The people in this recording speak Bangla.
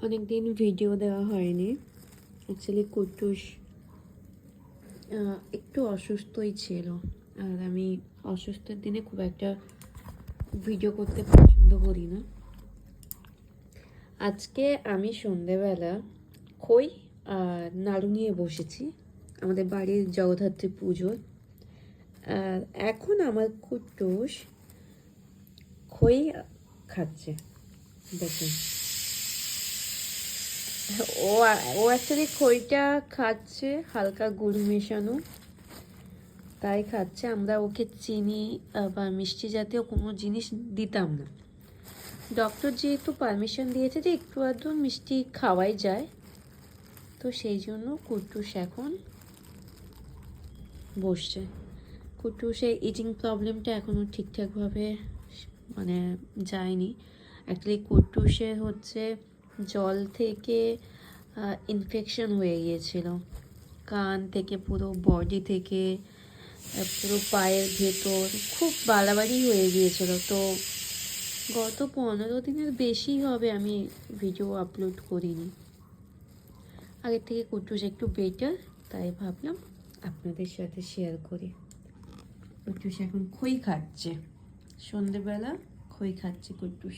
অনেকদিন ভিডিও দেওয়া হয়নি। অ্যাকচুয়ালি কুট্টুস একটু অসুস্থই ছিল, আর আমি অসুস্থের দিনে খুব একটা ভিডিও করতে পছন্দ করি না। আজকে আমি সন্ধেবেলা খই আর নাড়ু নিয়ে বসেছি আমাদের বাড়ির জগদ্ধাত্রী পুজোর। আর এখন আমার কুট্টুস খই খাচ্ছে, দেখুন। ও ও অ্যাকচুয়ালি খইটা খাচ্ছে হালকা গুড় মেশানো, তাই খাচ্ছে। আমরা ওকে চিনি বা মিষ্টি জাতীয় কোনো জিনিস দিতাম না। ডক্টর যেহেতু পারমিশন দিয়েছে যে একটু আধটু মিষ্টি খাওয়াই যায়, তো সেই জন্য কুট্টুস এখন বসছে। কুট্টুসের ইটিং প্রবলেমটা এখনও ঠিকঠাকভাবে মানে যায়নি। অ্যাকচুয়ালি কুট্টুসের হচ্ছে জল থেকে ইনফেকশন হয়ে গিয়েছিল, কান থেকে পুরো বডি থেকে পুরো পায়ের ভেতর খুব বাড়াবাড়ি হয়ে গিয়েছিল। তো গত 15 দিনের বেশি হবে আমি ভিডিও আপলোড করিনি। আগের থেকে কুট্টুস একটু বেটার, তাই ভাবলাম আপনাদের সাথে শেয়ার করি। কুট্টুস এখন খই খাচ্ছে, সন্ধেবেলা খই খাচ্ছে কুট্টুস।